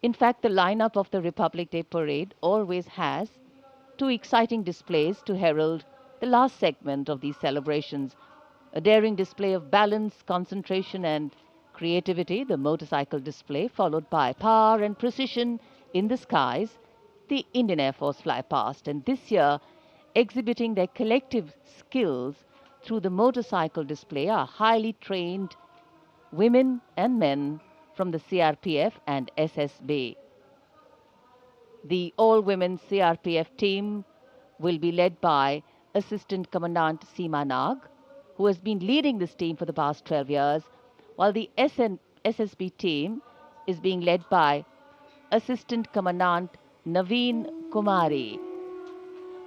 In fact, the lineup of the Republic Day Parade always has two exciting displays to herald the last segment of these celebrations. A daring display of balance, concentration, and creativity, the motorcycle display, followed by power and precision in the skies, the Indian Air Force fly past. And this year, exhibiting their collective skills through the motorcycle display are highly trained women and men from the CRPF and SSB. The all-women CRPF team will be led by Assistant Commandant Seema Nag, who has been leading this team for the past 12 years, while the SSB team is being led by Assistant Commandant Naveen Kumari.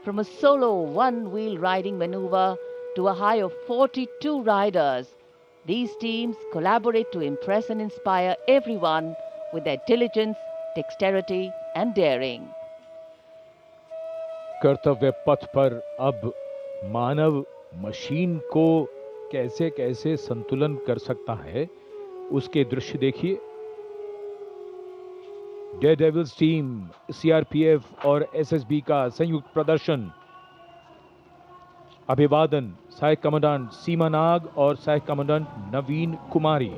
From a solo one-wheel riding maneuver to a high of 42 riders, these teams collaborate to impress and inspire everyone with their diligence, dexterity and daring. कर्तव्य पथ पर अब मानव machine को कैसे कैसे संतुलन कर सकता है, उसके दृश्य देखिए। डेयरडेविल्स टीम, सीआरपीएफ और एसएसबी का संयुक्त प्रदर्शन। अभिवादन सहायक कमांडेंट सीमा नाग और सहायक commandant Naveen Kumari.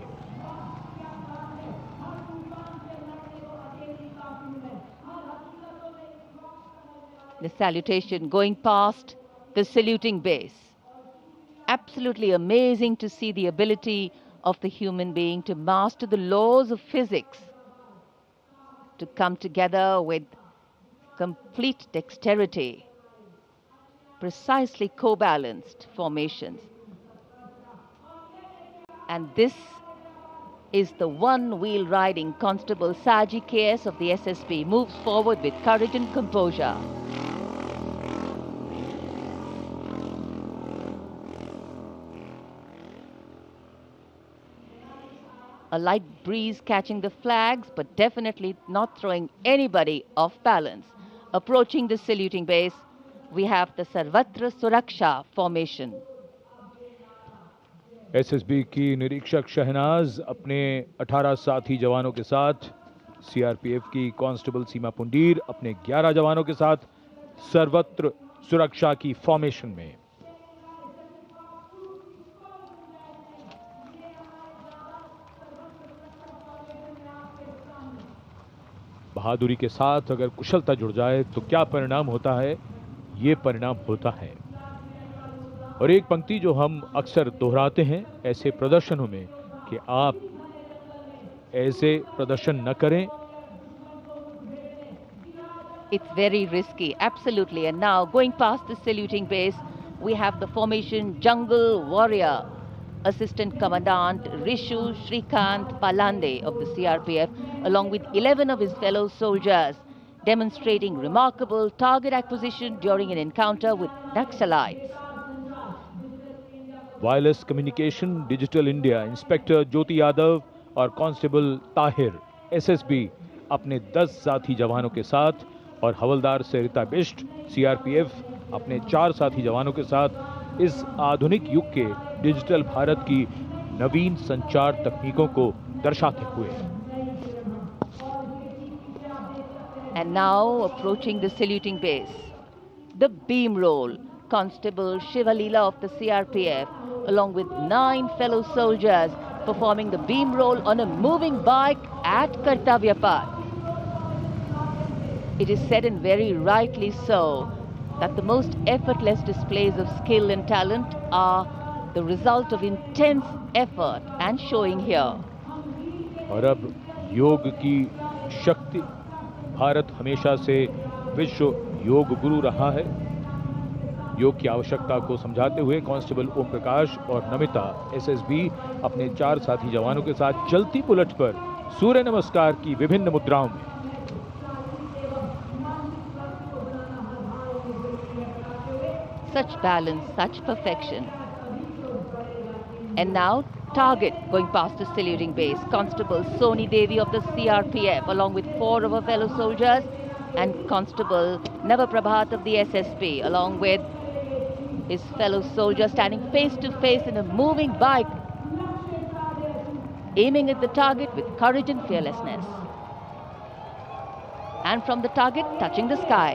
The salutation going past the saluting base. Absolutely amazing to see the ability of the human being to master the laws of physics, to come together with complete dexterity, precisely co-balanced formations. And this is the one-wheel riding Constable Saji KS of the SSB, moves forward with courage and composure. A light breeze catching the flags, but definitely not throwing anybody off balance. Approaching the saluting base, we have the Sarvatra Suraksha formation. SSB की निरीक्षक शहनाज अपने 18 साथी जवानों के साथ, CRPF की constable सीमा पुंडीर अपने 11 जवानों के साथ सर्वत्र सुरक्षा की फॉर्मेशन में। बहादुरी के साथ अगर कुशलता जुड़ जाए तो क्या परिणाम होता है, ये परिणाम होता है। और एक पंक्ति जो हम अक्सर दोहराते हैं ऐसे प्रदर्शनों में कि आप ऐसे प्रदर्शन न करें। It's very risky, absolutely. And now going past the saluting base, we have the formation Jungle Warrior. Assistant Commandant Rishu Shrikant Palande of the CRPF, along with 11 of his fellow soldiers, demonstrating remarkable target acquisition during an encounter with Naxalites. Wireless communication digital India inspector Jyoti Yadav और constable Tahir SSB अपने 10 साथी जवानों के साथ और हवलदार सरिता Bisht CRPF अपने 4 साथी जवानों के साथ इस आधुनिक युग के डिजिटल भारत की नवीन संचार तकनीकों को दर्शाते हुए। And now approaching the saluting base, the beam roll. Constable Shivalila of the CRPF, along with 9 fellow soldiers, performing the beam roll on a moving bike at Kartavya Path. It is said, and very rightly so, that the most effortless displays of skill and talent are the result of intense effort and showing here. और अब योग की शक्ति, भारत हमेशा से विश्व योग गुरु रहा है। योग की आवश्यकता को समझाते हुए कांस्टेबल ओम प्रकाश और नमिता एसएसबी अपने 4 साथी जवानों के साथ चलती बुलेट पर सूर्य नमस्कार की विभिन्न मुद्राओं में। Such balance, such perfection. And now target going past the saluting base. Constable Soni Devi of the CRPF, along with 4 of her fellow soldiers, and Constable Navaprabhat of the SSB, along with his fellow soldier, standing face to face in a moving bike, aiming at the target with courage and fearlessness. and from the target touching the sky.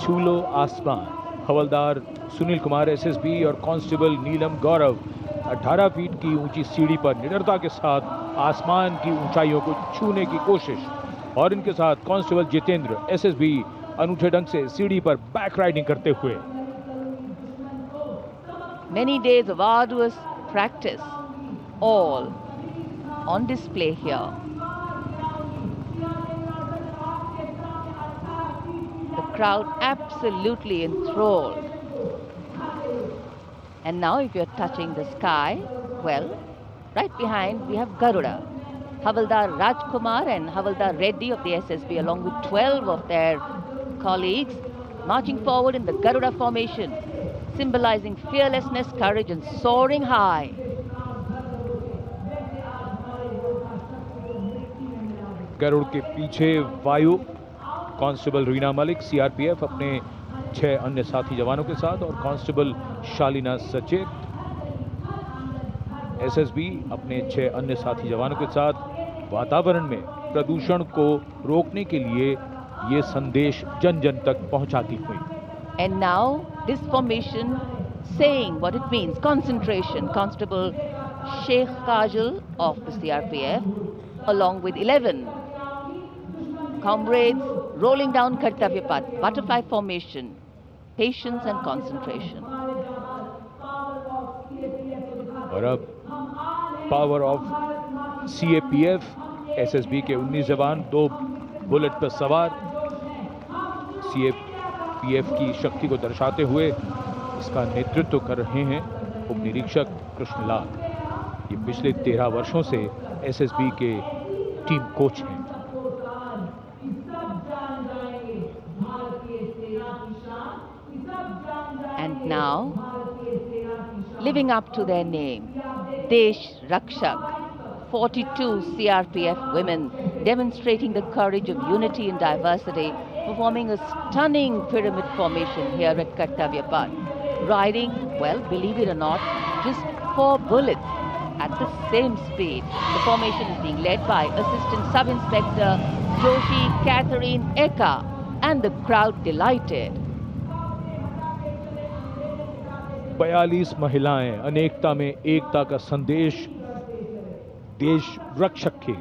छू लो आसमान। हवलदार Sunil Kumar SSB और constable नीलम गौरव 18 feet की ऊंची सीढ़ी पर निडरता के साथ आसमान की ऊंचाइयों को छूने की कोशिश, और इनके साथ कांस्टेबल जितेंद्र एसएसबी अनूठे ढंग से सीढ़ी पर बैक राइडिंग करते हुए। Many days of arduous practice, all on display here. The crowd absolutely enthralled. And now if you're touching the sky, well, right behind we have Garuda. Havaldar Rajkumar and Havaldar Reddy of the SSB along with 12 of their colleagues marching forward in the Garuda formation, symbolizing fearlessness, courage and soaring high. Garuda के पीछे वायु constable Reena Malik CRPF अपने 6 अन्य साथी जवानों के साथ, और कांस्टेबल शालीना सचेत एसएसबी अपने 6 अन्य साथी जवानों के साथ वातावरण में प्रदूषण को रोकने के लिए ये संदेश जन जन तक पहुंचाती हुई। And now this formation saying what it means, concentration. Constable Sheikh Kajal of the CRPF along with 11 comrades rolling down Kartavya Path, butterfly formation, patience and concentration. और अब पावर ऑफ सीएपीएफ एसएसबी के 19 जवान 2 bullet पर सवार CAPF की शक्ति को दर्शाते हुए इसका नेतृत्व कर रहे हैं उप निरीक्षक कृष्णलाल। ये पिछले 13 वर्षों से एसएसबी के टीम कोच हैं। And now, living up to their name, Desh Rakshak, 42 CRPF women demonstrating the courage of unity and diversity, performing a stunning pyramid formation here at Kartavya Path. Riding, well, believe it or not, just 4 bullets at the same speed. The formation is being led by Assistant Sub-Inspector Joshi Catherine Eka, and the crowd delighted. 42 महिलाएं अनेकता में एकता का संदेश देश रक्षक के।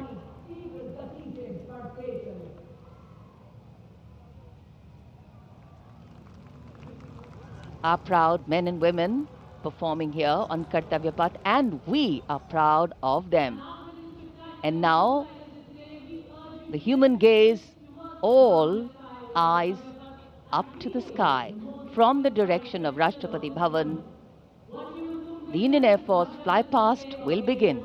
Our proud men and women performing here on Kartavya Path, and we are proud of them. And now the human gaze, all eyes up to the sky from the direction of Rashtrapati Bhavan. The Indian Air Force fly past will begin.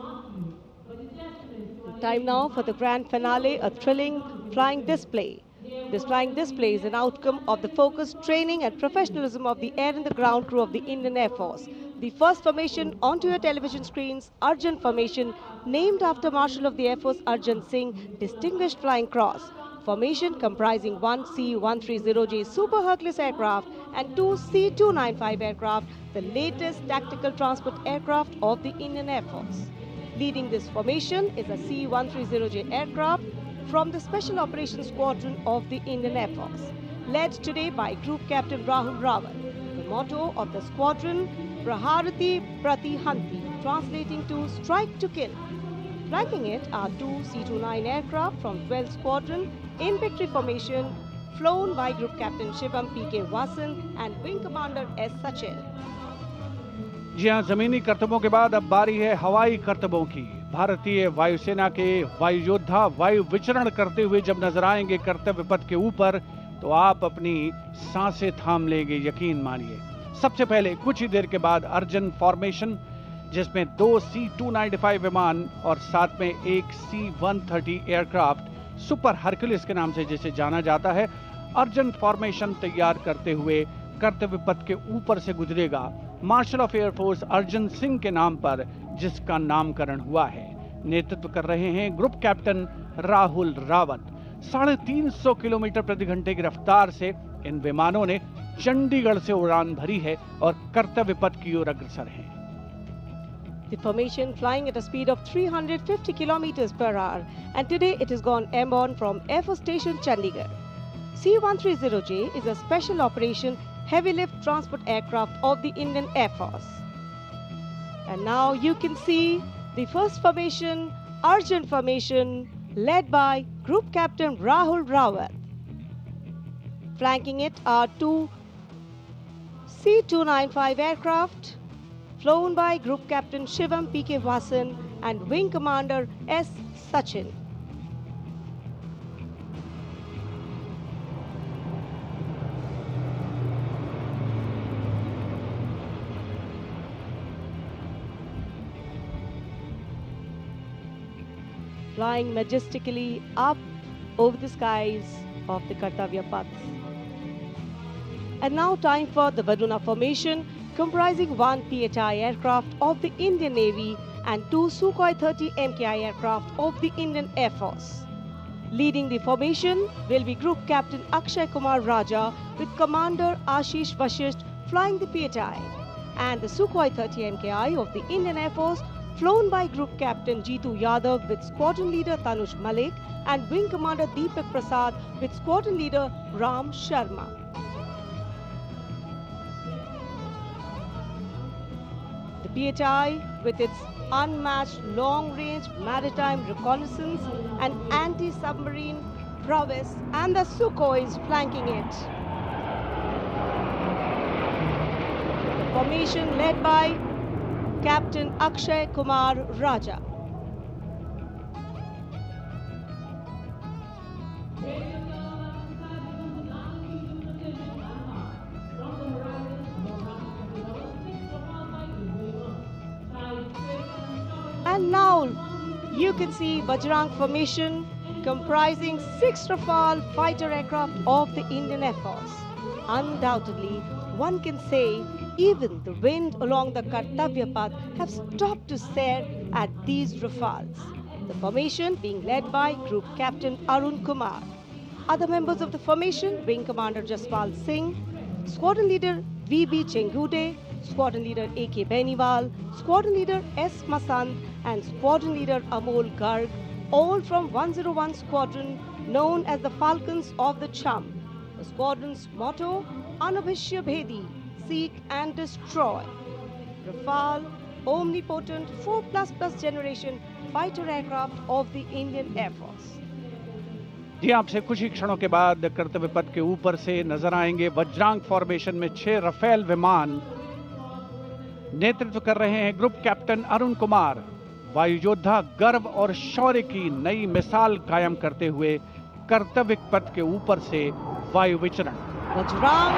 Time now for the grand finale, a thrilling flying display. This flying display is an outcome of the focused training and professionalism of the air and the ground crew of the Indian Air Force. The first formation onto your television screens, Arjun Formation, named after Marshal of the Air Force Arjun Singh, Distinguished Flying Cross. Formation comprising 1 C-130J Super Hercules aircraft and 2 C-295 aircraft, the latest tactical transport aircraft of the Indian Air Force. Leading this formation is a C-130J aircraft from the Special Operations Squadron of the Indian Air Force, led today by Group Captain Rahul Rawat. The motto of the squadron, Praharati Pratihanti, translating to strike to kill. Flanking it are 2 C-29 aircraft from 12th Squadron in victory formation, flown by Group Captain Shivam P.K. Vasan and Wing Commander S. Sachin. जी हाँ, जमीनी करतबों के बाद अब बारी है हवाई करतबों की। भारतीय वायुसेना के वायु योद्धा वायु विचरण करते हुए जब नजर आएंगे कर्तव्य पथ के ऊपर, तो आप अपनी सांसें थाम लेंगे, यकीन मानिए। सबसे पहले कुछ ही देर के बाद अर्जन फॉर्मेशन, जिसमें 2 C-295 विमान और साथ में एक C-130 एयरक्राफ्ट सुपर हरक्यूलिस के नाम से जिसे जाना जाता है, अर्जन फॉर्मेशन तैयार करते हुए कर्तव्य पथ के ऊपर से गुजरेगा। Marshal of air force Arjan Singh के नाम पर जिसका नामकरण हुआ है। नेतृत्व कर रहे हैं group captain Rahul Rawat. 350 kilometre प्रति घंटे की रफ्तार से इन विमानों ने चंडीगढ़ से उड़ान भरी है और कर्तव्य पथ की ओर अग्रसर है। The formation flying at a speed of 350 kilometers per hour, and today it has gone airborne from Air Force Station Chandigarh. C-130J is a special operation heavy lift transport aircraft of the Indian Air Force. And now you can see the first formation, Arjun formation, led by Group Captain Rahul Rawat. Flanking it are two C-295 aircraft, flown by Group Captain Shivam P.K. Vasan and Wing Commander S. Sachin. Flying majestically up over the skies of the Kartavya Path. And now time for the Varuna formation, comprising one PHI aircraft of the Indian Navy and two Sukhoi 30 MKI aircraft of the Indian Air Force. Leading the formation will be Group Captain Akshay Kumar Raja with Commander Ashish Vashisht flying the PHI, and the Sukhoi 30 MKI of the Indian Air Force flown by Group Captain Jeetu Yadav with Squadron Leader Tanush Malik and Wing Commander Deepak Prasad with Squadron Leader Ram Sharma. The PHI, with its unmatched long-range maritime reconnaissance and anti-submarine prowess, and the Sukhois flanking it. The formation led by Captain Akshay Kumar Raja. And now you can see Bajrang formation comprising 6 Rafale fighter aircraft of the Indian Air Force. Undoubtedly, one can say even the wind along the Kartavya Path have stopped to stare at these Rafales. The formation being led by Group Captain Arun Kumar. Other members of the formation, Wing Commander Jaspal Singh, Squadron Leader V.B. Chengude, Squadron Leader A.K. Beniwal, Squadron Leader S. Masand and Squadron Leader Amol Garg, all from 101 Squadron known as the Falcons of the Chum. The squadron's motto, Anubhishya Bhedi, seek and destroy. Rafale, omnipotent 4++ generation fighter aircraft of the Indian Air Force. जी आपसे कुछ ही क्षणों के बाद कर्तव्य पथ के ऊपर से नजर आएंगे वज्रांग फॉर्मेशन में 6 रफेल विमान। नेतृत्व कर रहे हैं ग्रुप कैप्टन अरुण कुमार। वायु योद्धा गर्व और शौर्य की नई मिसाल कायम करते हुए कर्तव्य पथ के ऊपर से वायु विचरण। Vajrang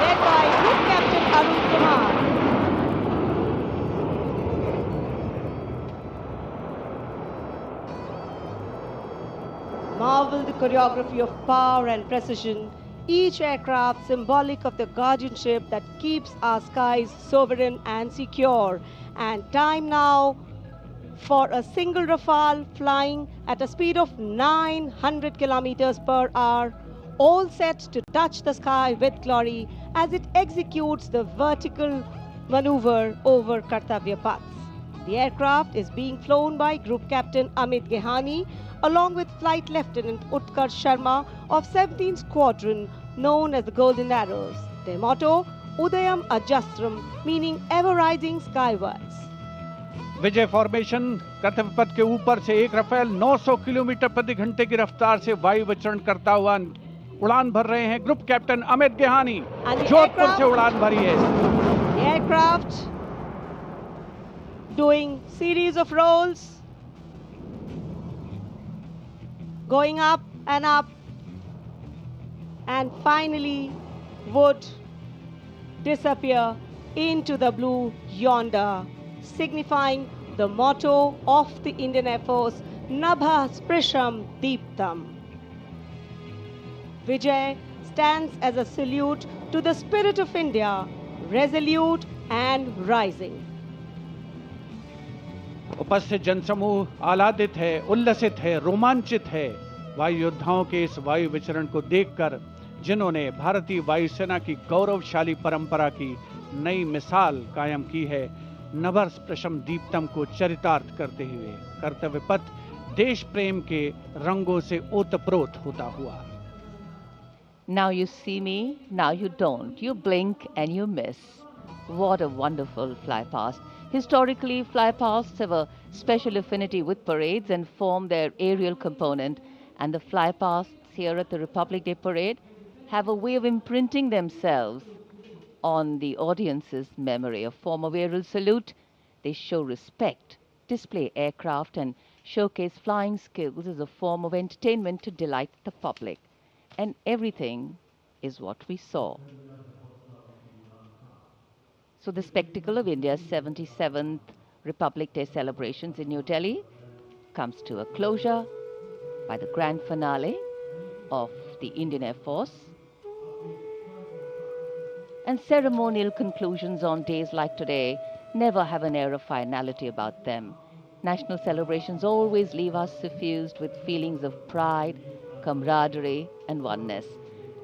led by Group Captain Arun Kumar. Marvel the choreography of power and precision, each aircraft symbolic of the guardianship that keeps our skies sovereign and secure. And time now for a single Rafale flying at a speed of 900 kilometers per hour, all set to touch the sky with glory as it executes the vertical maneuver over Kartavya Path. The aircraft is being flown by Group Captain Amit Gehani along with Flight Lieutenant Utkarsh Sharma of 17th Squadron known as the Golden Arrows. Their motto, Udayam Ajastram, meaning ever rising skywards. Vijay formation कर्तव्य पथ के ऊपर से एक Rafale 900 kilometre प्रति घंटे की रफ्तार से वायु विचरण करता हुआ उड़ान भर रहे हैं ग्रुप कैप्टन अमित गेहानी। जोधपुर से उड़ान भरी है। The aircraft doing series of rolls, going up, and finally would disappear into the blue yonder, signifying the motto of the Indian Air Force, Nabha Sprisham Deeptam. Vijay stands as a salute to the spirit of India, resolute and rising. उपस्थित जनसमूह आह्लादित है, उल्लसित है, रोमांचित है वायु योद्धाओं के इस वायु विचरण को देखकर, जिन्होंने भारतीय वायुसेना की गौरवशाली परंपरा की नई मिसाल कायम की है। नभस्पृशम दीप्तम को चरितार्थ करते हुए कर्तव्य पथ देश प्रेम के रंगों से ओतप्रोत होता हुआ। Now you see me, now you don't. You blink and you miss. What a wonderful flypast. Historically, flypasts have a special affinity with parades and form their aerial component. And the flypasts here at the Republic Day Parade have a way of imprinting themselves on the audience's memory. A form of aerial salute. They show respect, display aircraft, and showcase flying skills as a form of entertainment to delight the public. And everything is what we saw. So the spectacle of India's 77th Republic Day celebrations in New Delhi comes to a closure by the grand finale of the Indian Air Force. And ceremonial conclusions on days like today never have an air of finality about them. National celebrations always leave us suffused with feelings of pride, camaraderie and oneness.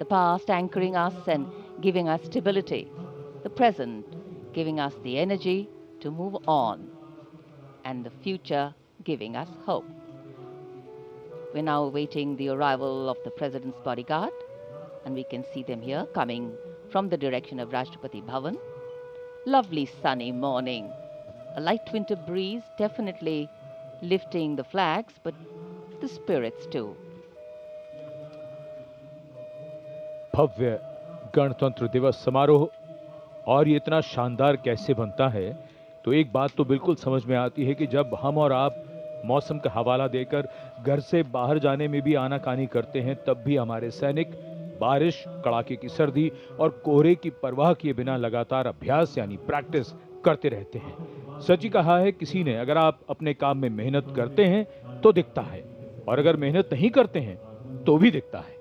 The past anchoring us and giving us stability. The present giving us the energy to move on. And the future giving us hope. We're now awaiting the arrival of the President's bodyguard, and we can see them here coming from the direction of Rashtrapati Bhavan. Lovely sunny morning. A light winter breeze definitely lifting the flags, but the spirits too. भव्य गणतंत्र दिवस समारोह, और ये इतना शानदार कैसे बनता है, तो एक बात तो बिल्कुल समझ में आती है कि जब हम और आप मौसम का हवाला देकर घर से बाहर जाने में भी आनाकानी करते हैं, तब भी हमारे सैनिक बारिश, कड़ाके की सर्दी और कोहरे की परवाह किए बिना लगातार अभ्यास यानी प्रैक्टिस करते रहते हैं। सच ही कहा है किसी ने, अगर आप अपने काम में मेहनत करते हैं तो दिखता है, और अगर मेहनत नहीं करते हैं तो भी दिखता है।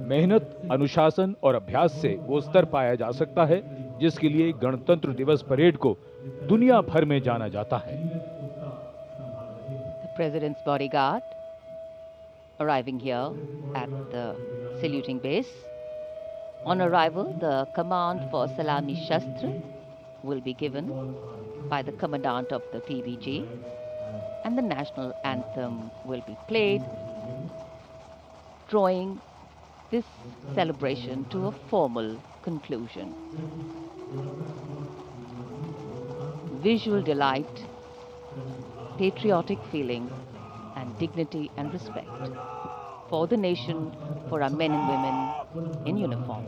मेहनत, अनुशासन और अभ्यास से वो स्तर पाया जा सकता है जिसके लिए गणतंत्र दिवस परेड को दुनिया भर में जाना जाता है। The President's bodyguard arriving here at the saluting base. On arrival, the command for Salami Shastra will be given by the commandant of the TVG, and the national anthem will be played, drawing this celebration to a formal conclusion. Visual delight, patriotic feeling, and dignity and respect for the nation, for our men and women in uniform.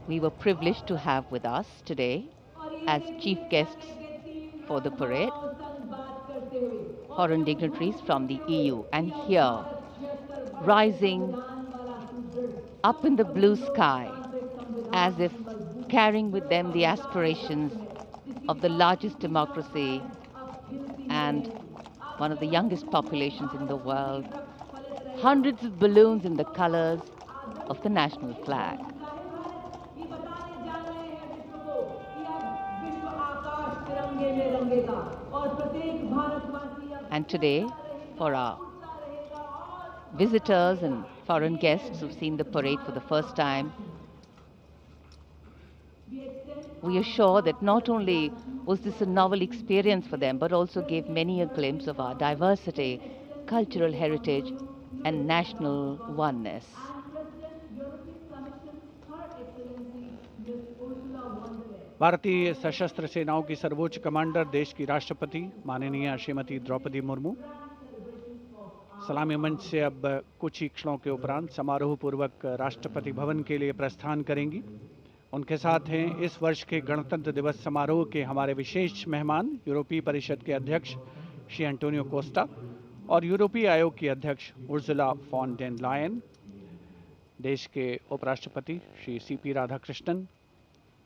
We were privileged to have with us today as chief guests for the parade foreign dignitaries from the EU, and here, rising up in the blue sky as if carrying with them the aspirations of the largest democracy and one of the youngest populations in the world, hundreds of balloons in the colors of the national flag. And today, for our visitors and foreign guests who've seen the parade for the first time, we are sure that not only was this a novel experience for them, but also gave many a glimpse of our diversity, cultural heritage, and national oneness. भारतीय सशस्त्र सेनाओं की सर्वोच्च commander देश की राष्ट्रपति माननीय श्रीमती द्रौपदी मुर्मू सलामी मंच से अब कुछ ही क्षणों के उपरांत समारोह पूर्वक राष्ट्रपति भवन के लिए प्रस्थान करेंगी। उनके साथ हैं इस वर्ष के गणतंत्र दिवस समारोह के हमारे विशेष मेहमान यूरोपीय परिषद के अध्यक्ष श्री एंटोनियो कोस्टा और यूरोपीय आयोग की अध्यक्ष उर्सुला फॉन डेर लायन, देश के उपराष्ट्रपति श्री सीपी राधाकृष्णन,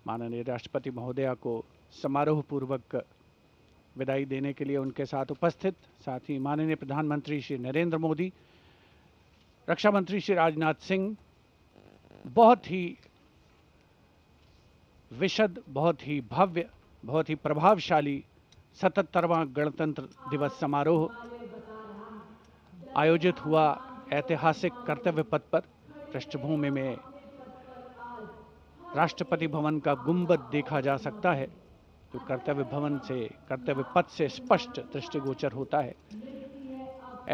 माननीय राष्ट्रपति महोदया को समारोह पूर्वक विदाई देने के लिए उनके साथ उपस्थित, साथ ही माननीय प्रधानमंत्री श्री नरेंद्र मोदी, रक्षा मंत्री श्री राजनाथ सिंह, बहुत ही विशद, बहुत ही भव्य, बहुत ही प्रभावशाली 77वां गणतंत्र दिवस समारोह आयोजित हुआ ऐतिहासिक कर्तव्य पथ पर। पृष्ठभूमि में राष्ट्रपति भवन का गुंबद देखा जा सकता है, जो कर्तव्य भवन से, कर्तव्य पथ से स्पष्ट दृष्टिगोचर होता है।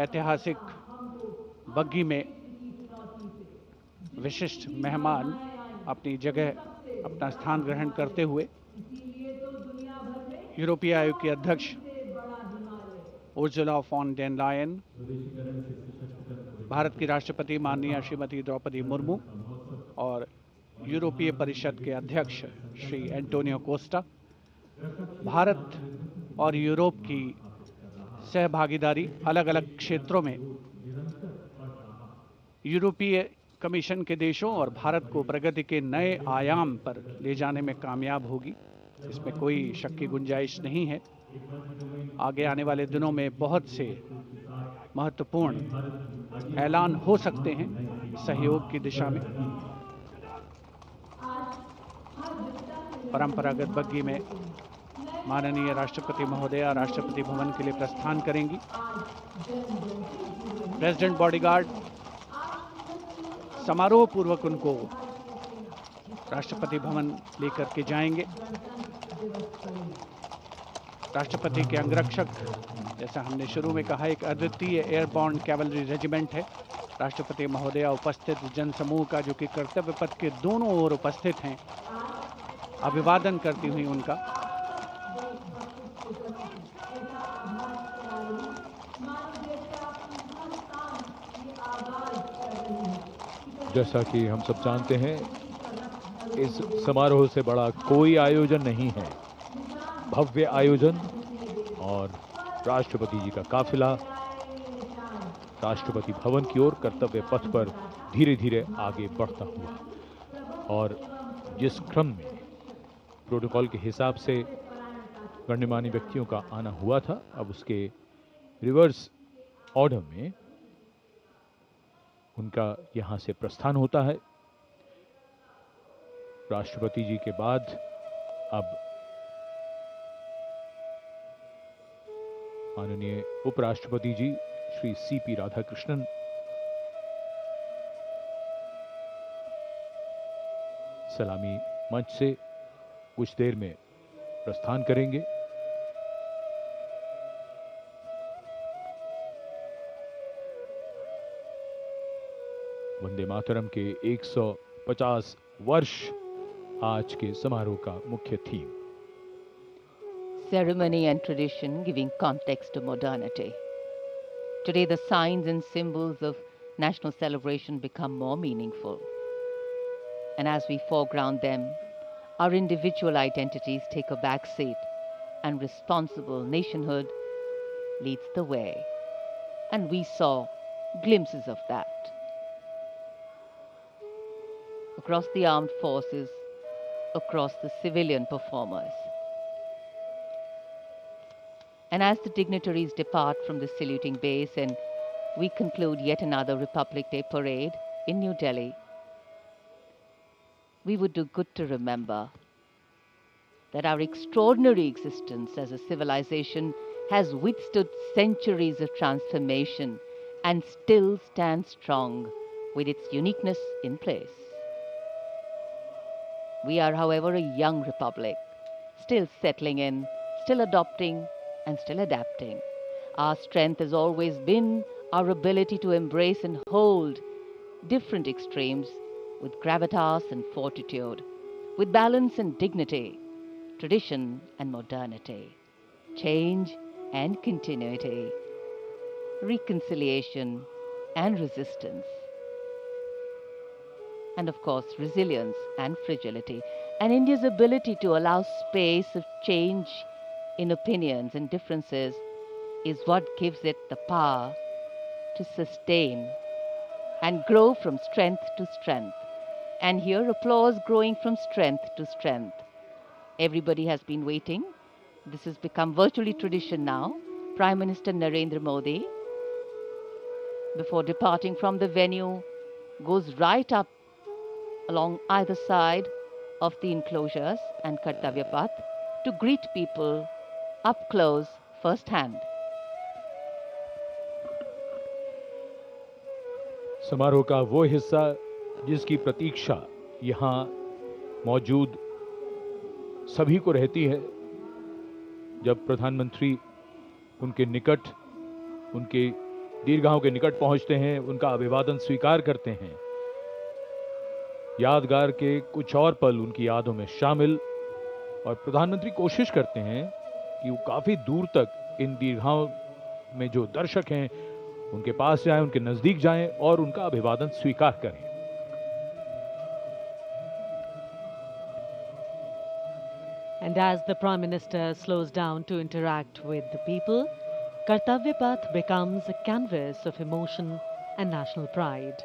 ऐतिहासिक बग्गी में विशिष्ट मेहमान अपनी जगह, अपना स्थान ग्रहण करते हुए यूरोपीय आयोग के अध्यक्ष Ursula von der Leyen, Bharat की राष्ट्रपति माननीय श्रीमती द्रौपदी मुर्मू और यूरोपीय परिषद के अध्यक्ष श्री एंटोनियो कोस्टा, भारत और यूरोप की सहभागीदारी अलग अलग क्षेत्रों में यूरोपीय कमीशन के देशों और भारत को प्रगति के नए आयाम पर ले जाने में कामयाब होगी, इसमें कोई शक की गुंजाइश नहीं है। आगे आने वाले दिनों में बहुत से महत्वपूर्ण ऐलान हो सकते हैं सहयोग की दिशा में। परंपरागत बग्गी में माननीय राष्ट्रपति महोदया राष्ट्रपति भवन के लिए प्रस्थान करेंगी। प्रेसिडेंट बॉडीगार्ड समारोह पूर्वक उनको राष्ट्रपति भवन लेकर के जाएंगे। राष्ट्रपति के अंगरक्षक, जैसा हमने शुरू में कहा, एक अद्वितीय एयरबॉर्न कैवलरी रेजिमेंट है। राष्ट्रपति महोदया उपस्थित जनसमूह का, जो कि कर्तव्य पथ के दोनों ओर उपस्थित हैं, अभिवादन करती हुई उनका जैसा कि हम सब जानते हैं, इस समारोह से बड़ा कोई आयोजन नहीं है। भव्य आयोजन और राष्ट्रपति जी का काफिला राष्ट्रपति भवन की ओर कर्तव्य पथ पर धीरे धीरे आगे बढ़ता हुआ, और जिस क्रम में प्रोटोकॉल के हिसाब से गणमान्य व्यक्तियों का आना हुआ था, अब उसके रिवर्स ऑर्डर में उनका यहां से प्रस्थान होता है। राष्ट्रपति जी के बाद अब माननीय उपराष्ट्रपति जी श्री सीपी राधाकृष्णन सलामी मंच से कुछ देर में प्रस्थान करेंगे। वंदे मातरम के 150 वर्ष आज के समारोह का मुख्य theme. Ceremony and tradition giving context to modernity. Today the signs and symbols of national celebration become more meaningful. And as we foreground them, our individual identities take a back seat and responsible nationhood leads the way. And we saw glimpses of that. Across the armed forces, across the civilian performers. And as the dignitaries depart from the saluting base and we conclude yet another Republic Day parade in New Delhi, we would do good to remember that our extraordinary existence as a civilization has withstood centuries of transformation and still stands strong with its uniqueness in place. We are, however, a young republic, still settling in, still adopting, and still adapting. Our strength has always been our ability to embrace and hold different extremes with gravitas and fortitude, with balance and dignity, tradition and modernity, change and continuity, reconciliation and resistance, and of course resilience and fragility. And India's ability to allow space of change in opinions and differences is what gives it the power to sustain and grow from strength to strength. And here applause growing from strength to strength. Everybody has been waiting. This has become virtually tradition now. Prime Minister Narendra Modi, before departing from the venue, goes right up along either side of the enclosures and Kartavya Path to greet people up close, first hand. समारोह का वो हिस्सा जिसकी प्रतीक्षा यहाँ मौजूद सभी को रहती है, जब प्रधानमंत्री उनके निकट, उनके दीर्घाओं के निकट पहुंचते हैं, उनका अभिवादन स्वीकार करते हैं। यादगार के कुछ और पल उनकी यादों में शामिल, और प्रधानमंत्री कोशिश करते हैं कि वो काफी दूर तक इन दीर्घाओं में जो दर्शक हैं उनके पास जाएं, उनके नजदीक जाएं और उनका अभिवादन स्वीकार करें। And as the Prime Minister slows down to interact with the people, Kartavya Path becomes a canvas of emotion and national pride.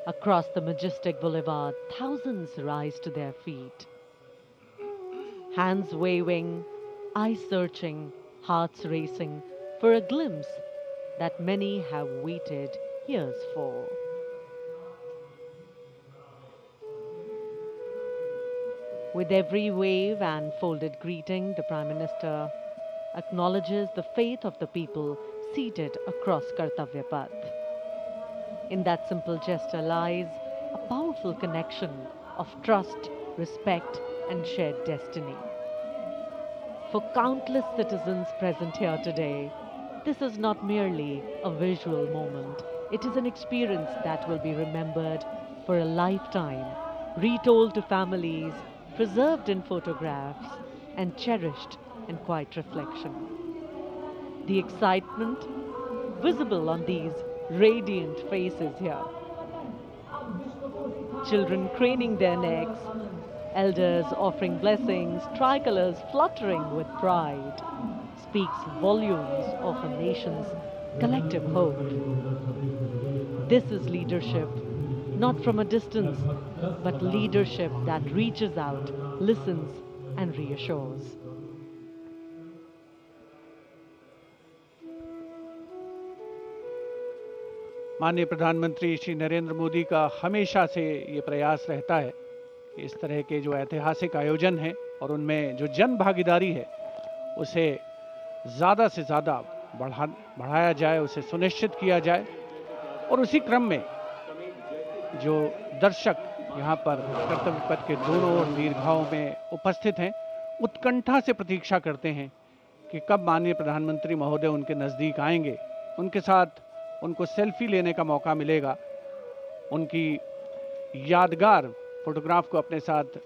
Across the majestic boulevard, thousands rise to their feet. Hands waving, eyes searching, hearts racing for a glimpse that many have waited years for. With every wave and folded greeting, the Prime Minister acknowledges the faith of the people seated across Kartavya Path. In that simple gesture lies a powerful connection of trust, respect, and shared destiny. For countless citizens present here today, this is not merely a visual moment. It is an experience that will be remembered for a lifetime, retold to families, preserved in photographs, and cherished in quiet reflection. The excitement visible on these radiant faces here. Children craning their necks, elders offering blessings, tricolors fluttering with pride, speaks volumes of a nation's collective hope. This is leadership, not from a distance, but leadership that reaches out, listens, and reassures. माननीय प्रधानमंत्री श्री नरेंद्र मोदी का हमेशा से ये प्रयास रहता है कि इस तरह के जो ऐतिहासिक आयोजन हैं और उनमें जो जन भागीदारी है उसे ज़्यादा से ज़्यादा बढ़ाया जाए, उसे सुनिश्चित किया जाए। और उसी क्रम में जो दर्शक यहाँ पर कर्तव्य पथ के दोनों ओर दीर्घाओं में उपस्थित हैं, उत्कंठा से प्रतीक्षा करते हैं कि कब माननीय प्रधानमंत्री महोदय उनके नज़दीक आएंगे, उनके साथ उनको सेल्फी लेने का मौका मिलेगा, उनकी यादगार फोटोग्राफ को अपने साथ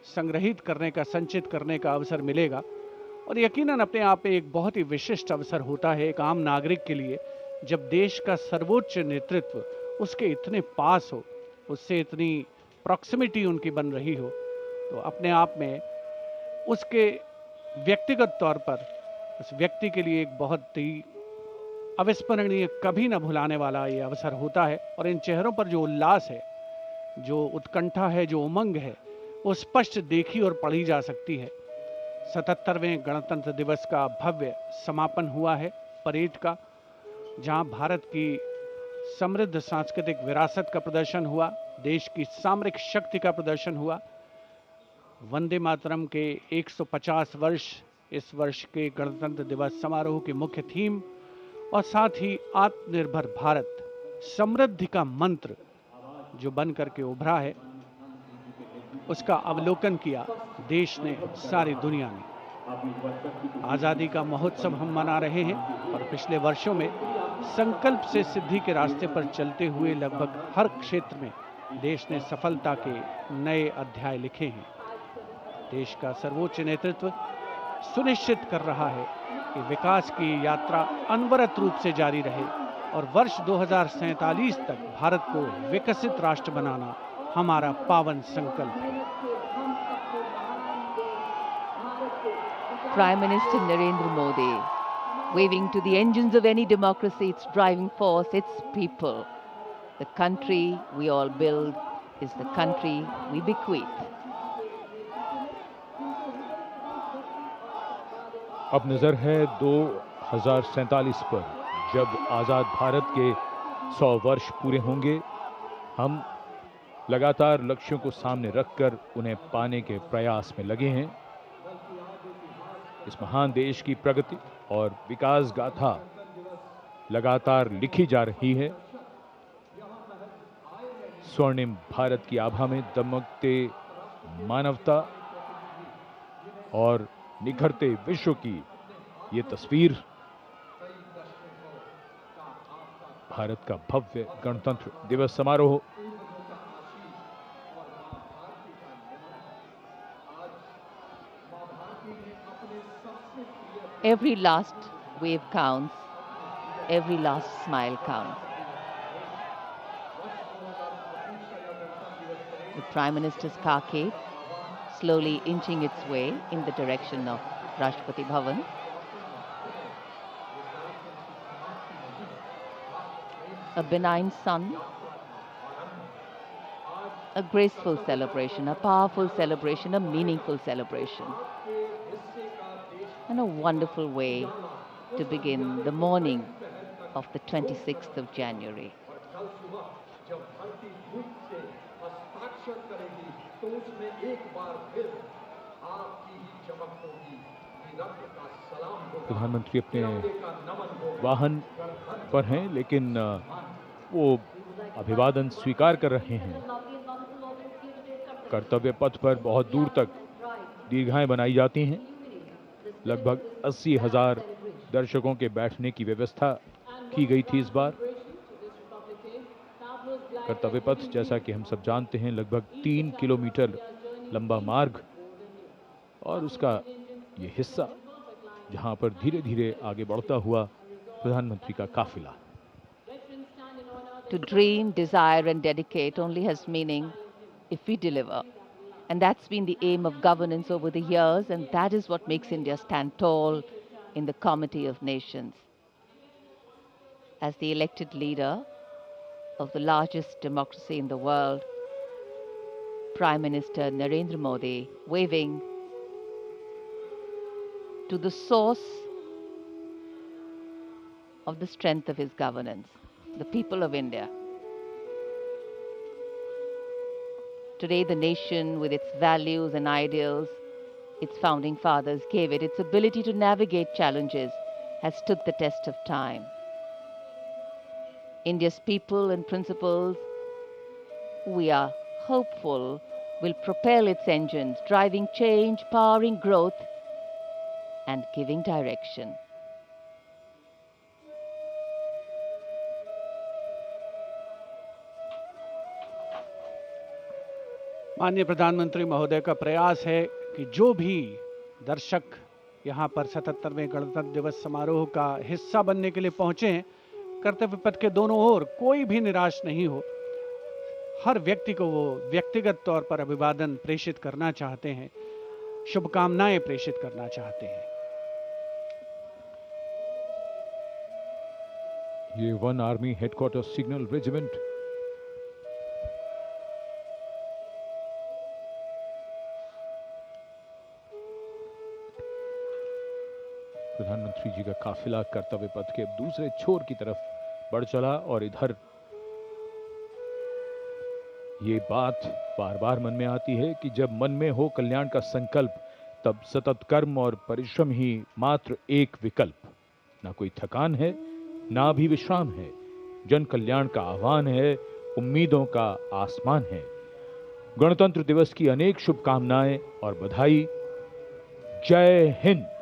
संग्रहित करने का, संचित करने का अवसर मिलेगा। और यकीनन अपने आप में एक बहुत ही विशिष्ट अवसर होता है एक आम नागरिक के लिए, जब देश का सर्वोच्च नेतृत्व उसके इतने पास हो, उससे इतनी प्रॉक्सिमिटी उनकी बन रही हो, तो अपने आप में उसके व्यक्तिगत तौर पर उस व्यक्ति के लिए एक बहुत ही अविस्मरणीय, कभी न भुलाने वाला ये अवसर होता है। और इन चेहरों पर जो उल्लास है, जो उत्कंठा है, जो उमंग है, वो स्पष्ट देखी और पढ़ी जा सकती है। 77वें गणतंत्र दिवस का भव्य समापन हुआ है परेड का, जहां भारत की समृद्ध सांस्कृतिक विरासत का प्रदर्शन हुआ, देश की सामरिक शक्ति का प्रदर्शन हुआ। वंदे मातरम के 150 वर्ष इस वर्ष के गणतंत्र दिवस समारोह की मुख्य थीम, और साथ ही आत्मनिर्भर भारत समृद्धि का मंत्र जो बन करके उभरा है। उसका अवलोकन किया देश ने, सारी दुनिया ने। आज़ादी का महोत्सव हम मना रहे हैं और पिछले वर्षों में संकल्प से सिद्धि के रास्ते पर चलते हुए लगभग हर क्षेत्र में देश ने सफलता के नए अध्याय लिखे हैं। देश का सर्वोच्च नेतृत्व सुनिश्चित कर रहा है कि विकास की यात्रा अनवरत रूप से जारी रहे और वर्ष 2047 तक भारत को विकसित राष्ट्र बनाना हमारा पावन संकल्प है। Prime Minister Narendra Modi, waving to the engines of any democracy, its driving force, its people. The country we all build is the country we bequeath. अब नजर है 2047 पर, जब आजाद भारत के 100 वर्ष पूरे होंगे। हम लगातार लक्ष्यों को सामने रखकर उन्हें पाने के प्रयास में लगे हैं। इस महान देश की प्रगति और विकास गाथा लगातार लिखी जा रही है। स्वर्णिम भारत की आभा में दमकते मानवता और निखरते विश्व की ये तस्वीर भारत का भव्य गणतंत्र दिवस समारोह। Every last wave counts, every last smile counts. The Prime Minister's carcade slowly inching its way in the direction of Rashtrapati Bhavan. A benign sun, a graceful celebration, a powerful celebration, a meaningful celebration. And a wonderful way to begin the morning of the 26th of January. प्रधानमंत्री अपने वाहन पर हैं, लेकिन वो अभिवादन स्वीकार कर रहे हैं। कर्तव्य पथ पर बहुत दूर तक दीर्घाएं बनाई जाती हैं। लगभग 80,000 दर्शकों के बैठने की व्यवस्था की गई थी इस बार। कर्तव्य पथ, जैसा कि हम सब जानते हैं, लगभग 3 किलोमीटर लंबा मार्ग और उसका ये हिस्सा जहां पर धीरे धीरे आगे बढ़ता हुआ प्रधानमंत्री का काफिला। To dream, desire and dedicate only has meaning if we deliver. And that's been the aim of governance over the years, and that is what makes India stand tall in the Comity of Nations. As the elected leader of the largest democracy in the world, Prime Minister Narendra Modi waving to the source of the strength of his governance, the people of India. Today, the nation, with its values and ideals, its founding fathers gave it, its ability to navigate challenges, has stood the test of time. India's people and principles, we are hopeful, will propel its engines, driving change, powering growth, and giving direction. माननीय प्रधानमंत्री महोदय का प्रयास है कि जो भी दर्शक यहाँ पर 77वें गणतंत्र दिवस समारोह का हिस्सा बनने के लिए पहुंचे हैं, कर्तव्य पथ के दोनों ओर कोई भी निराश नहीं हो। हर व्यक्ति को वो व्यक्तिगत तौर पर अभिवादन प्रेषित करना चाहते हैं, शुभकामनाएं प्रेषित करना चाहते हैं। ये 1 आर्मी हेडक्वार्टर सिग्नल रेजिमेंट प्रधानमंत्री जी का काफिला कर्तव्य पथ के दूसरे छोर की तरफ बढ़ चला और इधर ये बात बार बार मन में आती है कि जब मन में हो कल्याण का संकल्प, तब सतत कर्म और परिश्रम ही मात्र एक विकल्प। ना कोई थकान है, ना भी विश्राम है। जन कल्याण का आह्वान है, उम्मीदों का आसमान है। गणतंत्र दिवस की अनेक शुभकामनाएं और बधाई। जय हिंद।